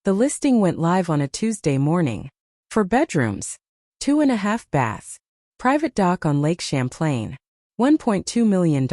The listing went live on a Tuesday morning. For bedrooms, 2.5 baths, private dock on Lake Champlain, $1.2 million.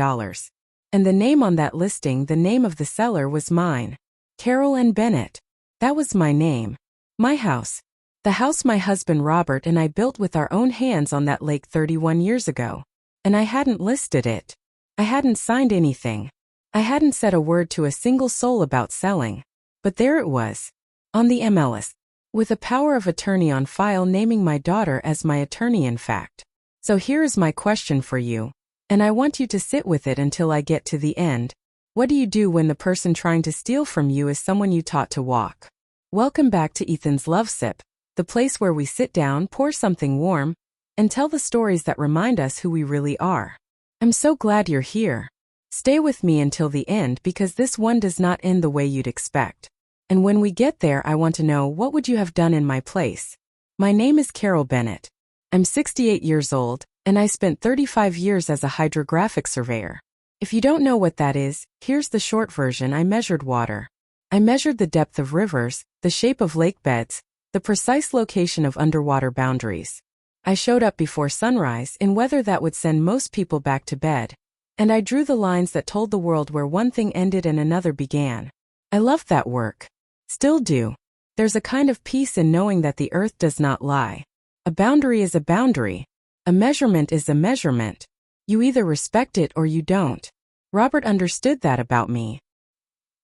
And the name on that listing, the name of the seller, was mine. Carol N. Bennett. That was my name. My house. The house my husband Robert and I built with our own hands on that lake 31 years ago. And I hadn't listed it. I hadn't signed anything. I hadn't said a word to a single soul about selling. But there it was. On the MLS. With a power of attorney on file naming my daughter as my attorney in fact. So here is my question for you. And I want you to sit with it until I get to the end. What do you do when the person trying to steal from you is someone you taught to walk? Welcome back to Ethan's Love Sip, the place where we sit down, pour something warm, and tell the stories that remind us who we really are. I'm so glad you're here. Stay with me until the end because this one does not end the way you'd expect. And when we get there, I want to know, what would you have done in my place? My name is Carol Bennett. I'm 68 years old, and I spent 35 years as a hydrographic surveyor. If you don't know what that is, here's the short version. I measured water. I measured the depth of rivers, the shape of lake beds, the precise location of underwater boundaries. I showed up before sunrise in weather that would send most people back to bed, and I drew the lines that told the world where one thing ended and another began. I loved that work. Still do. There's a kind of peace in knowing that the earth does not lie. A boundary is a boundary. A measurement is a measurement. You either respect it or you don't. Robert understood that about me.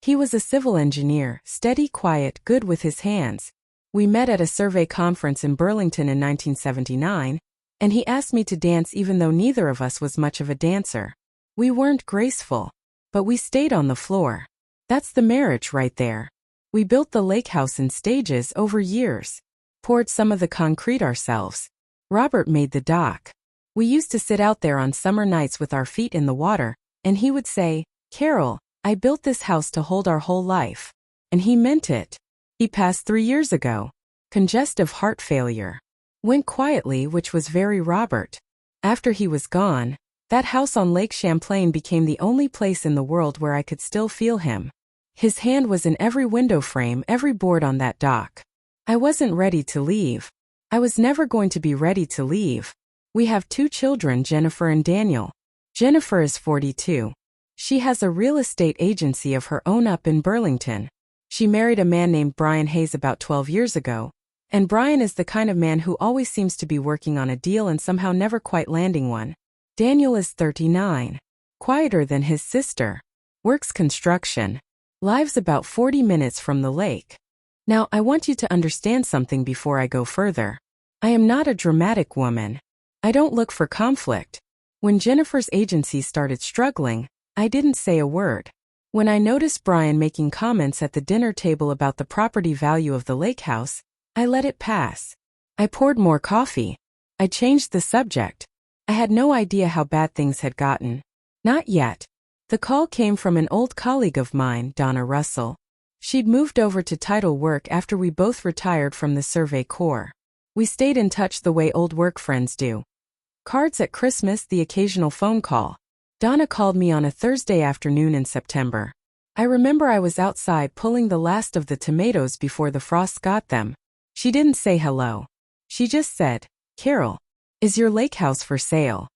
He was a civil engineer, steady, quiet, good with his hands. We met at a survey conference in Burlington in 1979, and he asked me to dance even though neither of us was much of a dancer. We weren't graceful, but we stayed on the floor. That's the marriage right there. We built the lake house in stages over years. Poured some of the concrete ourselves. Robert made the dock. We used to sit out there on summer nights with our feet in the water, and he would say, "Carol, I built this house to hold our whole life." And he meant it. He passed 3 years ago. Congestive heart failure. Went quietly, which was very Robert. After he was gone, that house on Lake Champlain became the only place in the world where I could still feel him. His hand was in every window frame, every board on that dock. I wasn't ready to leave. I was never going to be ready to leave. We have 2 children, Jennifer and Daniel. Jennifer is 42. She has a real estate agency of her own up in Burlington. She married a man named Brian Hayes about 12 years ago, and Brian is the kind of man who always seems to be working on a deal and somehow never quite landing one. Daniel is 39. Quieter than his sister. Works construction. Lives about 40 minutes from the lake. Now, I want you to understand something before I go further. I am not a dramatic woman. I don't look for conflict. When Jennifer's agency started struggling, I didn't say a word. When I noticed Brian making comments at the dinner table about the property value of the lake house, I let it pass. I poured more coffee. I changed the subject. I had no idea how bad things had gotten. Not yet. The call came from an old colleague of mine, Donna Russell. She'd moved over to title work after we both retired from the Survey Corps. We stayed in touch the way old work friends do. Cards at Christmas, the occasional phone call. Donna called me on a Thursday afternoon in September. I remember I was outside pulling the last of the tomatoes before the frost got them. She didn't say hello. She just said, "Carol, is your lake house for sale?"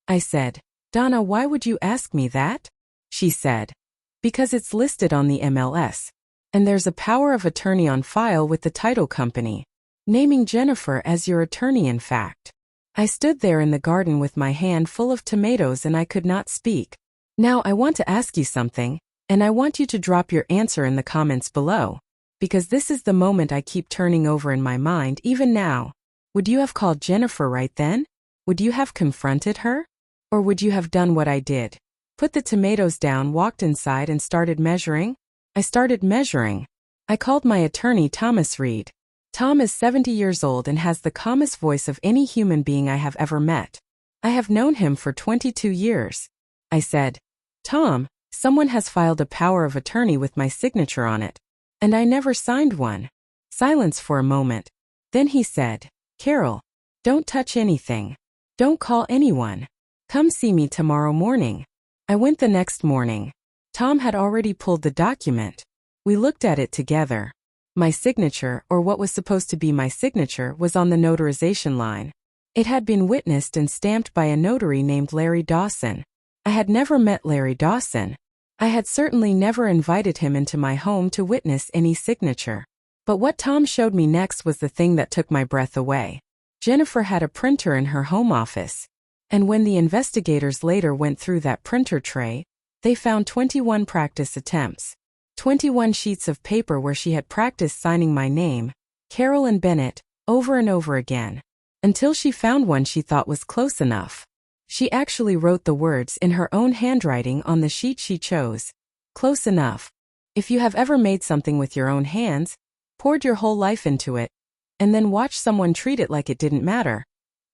I said, "Donna, why would you ask me that?" She said, "Because it's listed on the MLS. And there's a power of attorney on file with the title company, naming Jennifer as your attorney in fact." I stood there in the garden with my hand full of tomatoes and I could not speak. Now I want to ask you something, and I want you to drop your answer in the comments below. Because this is the moment I keep turning over in my mind even now. Would you have called Jennifer right then? Would you have confronted her? Or would you have done what I did? Put the tomatoes down, walked inside and started measuring? I started measuring. I called my attorney Thomas Reed. Tom is 70 years old and has the calmest voice of any human being I have ever met. I have known him for 22 years. I said, "Tom, someone has filed a power of attorney with my signature on it. And I never signed one." Silence for a moment. Then he said, "Carol, don't touch anything. Don't call anyone. Come see me tomorrow morning." I went the next morning. Tom had already pulled the document. We looked at it together. My signature, or what was supposed to be my signature, was on the notarization line. It had been witnessed and stamped by a notary named Larry Dawson. I had never met Larry Dawson. I had certainly never invited him into my home to witness any signature. But what Tom showed me next was the thing that took my breath away. Jennifer had a printer in her home office. And when the investigators later went through that printer tray, they found 21 practice attempts. 21 sheets of paper where she had practiced signing my name, Carolyn Bennett, over and over again, until she found one she thought was close enough. She actually wrote the words in her own handwriting on the sheet she chose. Close enough. If you have ever made something with your own hands, poured your whole life into it, and then watched someone treat it like it didn't matter,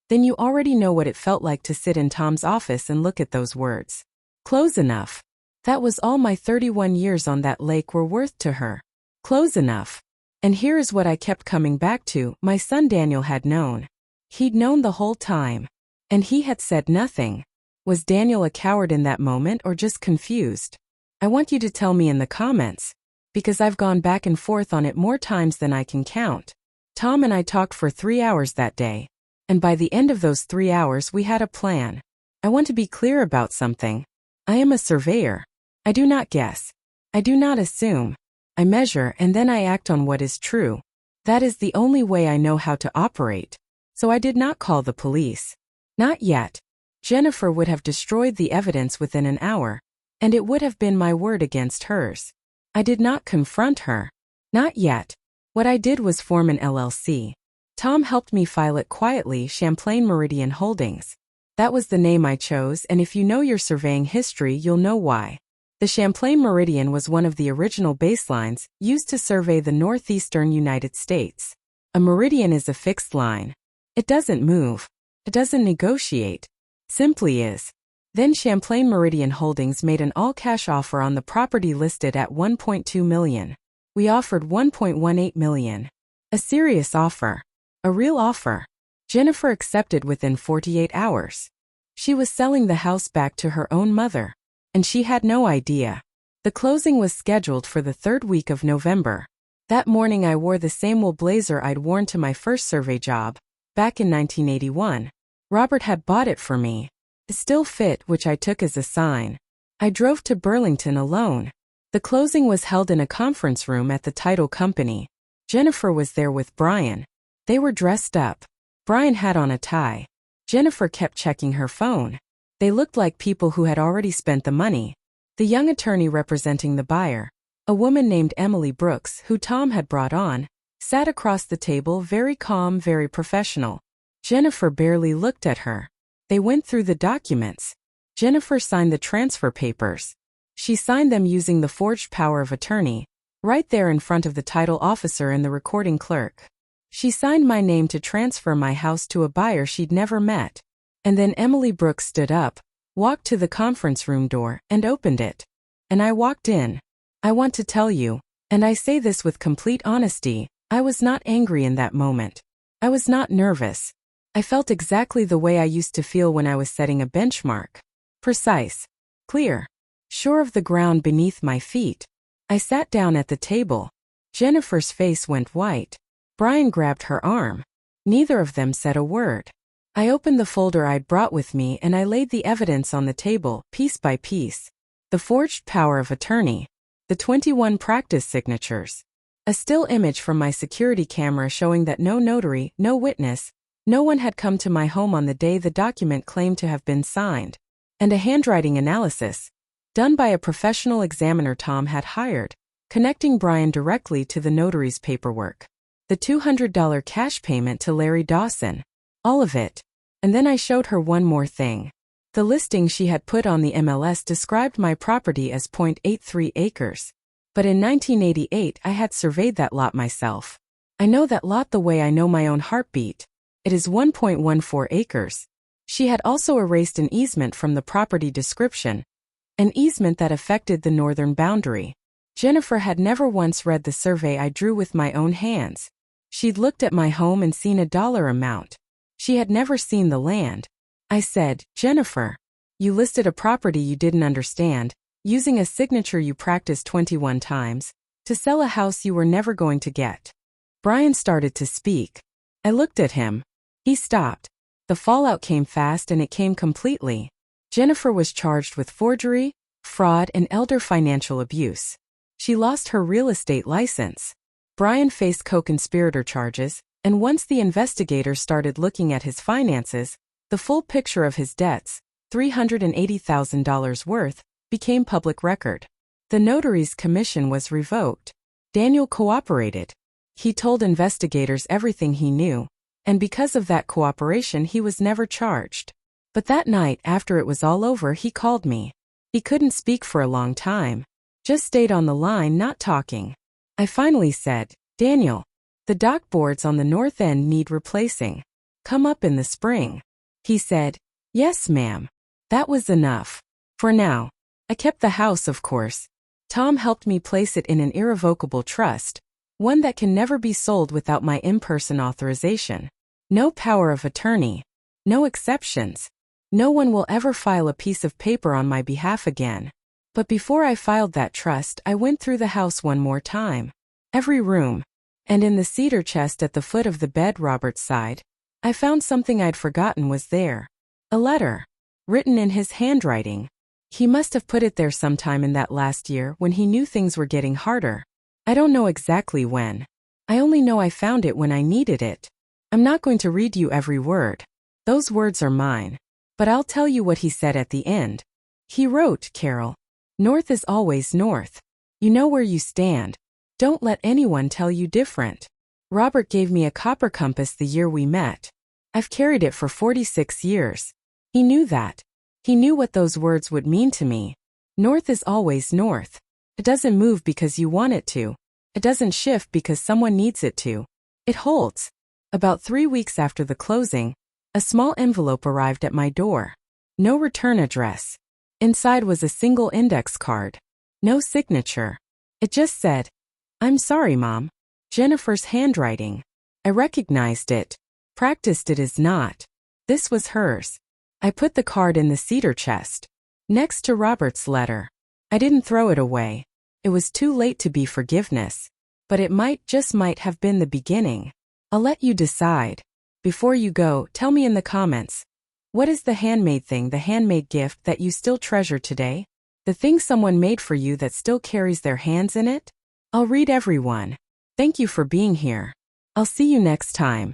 then you already know what it felt like to sit in Tom's office and look at those words. Close enough. That was all my 31 years on that lake were worth to her. Close enough. And here is what I kept coming back to: my son Daniel had known. He'd known the whole time. And he had said nothing. Was Daniel a coward in that moment or just confused? I want you to tell me in the comments, because I've gone back and forth on it more times than I can count. Tom and I talked for 3 hours that day. And by the end of those 3 hours we had a plan. I want to be clear about something. I am a surveyor. I do not guess. I do not assume. I measure and then I act on what is true. That is the only way I know how to operate. So I did not call the police. Not yet. Jennifer would have destroyed the evidence within an hour, and it would have been my word against hers. I did not confront her. Not yet. What I did was form an LLC. Tom helped me file it quietly, Champlain Meridian Holdings. That was the name I chose, and if you know your surveying history, you'll know why. The Champlain Meridian was one of the original baselines used to survey the northeastern United States. A meridian is a fixed line. It doesn't move. It doesn't negotiate. Simply is. Then Champlain Meridian Holdings made an all-cash offer on the property listed at $1.2 million. We offered $1.18 million. A serious offer. A real offer. Jennifer accepted within 48 hours. She was selling the house back to her own mother, and she had no idea. The closing was scheduled for the 3rd week of November. That morning I wore the same wool blazer I'd worn to my first survey job, back in 1981. Robert had bought it for me. It still fit, which I took as a sign. I drove to Burlington alone. The closing was held in a conference room at the title company. Jennifer was there with Brian. They were dressed up. Brian had on a tie. Jennifer kept checking her phone. They looked like people who had already spent the money. The young attorney representing the buyer, a woman named Emily Brooks, who Tom had brought on, sat across the table, very calm, very professional. Jennifer barely looked at her. They went through the documents. Jennifer signed the transfer papers. She signed them using the forged power of attorney, right there in front of the title officer and the recording clerk. She signed my name to transfer my house to a buyer she'd never met. And then Emily Brooks stood up, walked to the conference room door, and opened it. And I walked in. I want to tell you, and I say this with complete honesty, I was not angry in that moment. I was not nervous. I felt exactly the way I used to feel when I was setting a benchmark. Precise. Clear. Sure of the ground beneath my feet. I sat down at the table. Jennifer's face went white. Brian grabbed her arm. Neither of them said a word. I opened the folder I'd brought with me and I laid the evidence on the table, piece by piece. The forged power of attorney. The 21 practice signatures. A still image from my security camera showing that no notary, no witness, no one had come to my home on the day the document claimed to have been signed. And a handwriting analysis, done by a professional examiner Tom had hired, connecting Brian directly to the notary's paperwork. The $200 cash payment to Larry Dawson. All of it. And then I showed her one more thing. The listing she had put on the MLS described my property as .83 acres. But in 1988 I had surveyed that lot myself. I know that lot the way I know my own heartbeat. It is 1.14 acres. She had also erased an easement from the property description. An easement that affected the northern boundary. Jennifer had never once read the survey I drew with my own hands. She'd looked at my home and seen a dollar amount. She had never seen the land. I said, Jennifer, you listed a property you didn't understand, using a signature you practiced 21 times, To sell a house you were never going to get. Brian started to speak. I looked at him. He stopped. The fallout came fast and it came completely. Jennifer was charged with forgery, fraud, and elder financial abuse. She lost her real estate license. Brian faced co-conspirator charges, and once the investigators started looking at his finances, the full picture of his debts, $380,000 worth, became public record. The notary's commission was revoked. Daniel cooperated. He told investigators everything he knew, and because of that cooperation he was never charged. But that night, after it was all over, he called me. He couldn't speak for a long time. Just stayed on the line, not talking. I finally said, "Daniel, the dock boards on the north end need replacing. Come up in the spring." He said, "Yes, ma'am." That was enough. For now. I kept the house, of course. Tom helped me place it in an irrevocable trust, one that can never be sold without my in-person authorization. No power of attorney. No exceptions. No one will ever file a piece of paper on my behalf again. But before I filed that trust, I went through the house one more time. Every room. And in the cedar chest at the foot of the bed Robert's side, I found something I'd forgotten was there. A letter. Written in his handwriting. He must have put it there sometime in that last year when he knew things were getting harder. I don't know exactly when. I only know I found it when I needed it. I'm not going to read you every word. Those words are mine. But I'll tell you what he said at the end. He wrote, "Carol, north is always north. You know where you stand. Don't let anyone tell you different." Robert gave me a copper compass the year we met. I've carried it for 46 years. He knew that. He knew what those words would mean to me. North is always north. It doesn't move because you want it to. It doesn't shift because someone needs it to. It holds. About 3 weeks after the closing, a small envelope arrived at my door. No return address. Inside was a single index card. No signature. It just said, "I'm sorry, Mom." Jennifer's handwriting. I recognized it. Practiced it as not. This was hers. I put the card in the cedar chest, next to Robert's letter. I didn't throw it away. It was too late to be forgiveness. But it just might have been the beginning. I'll let you decide. Before you go, tell me in the comments. What is the handmade thing, the handmade gift that you still treasure today? The thing someone made for you that still carries their hands in it? I'll read every one. Thank you for being here. I'll see you next time.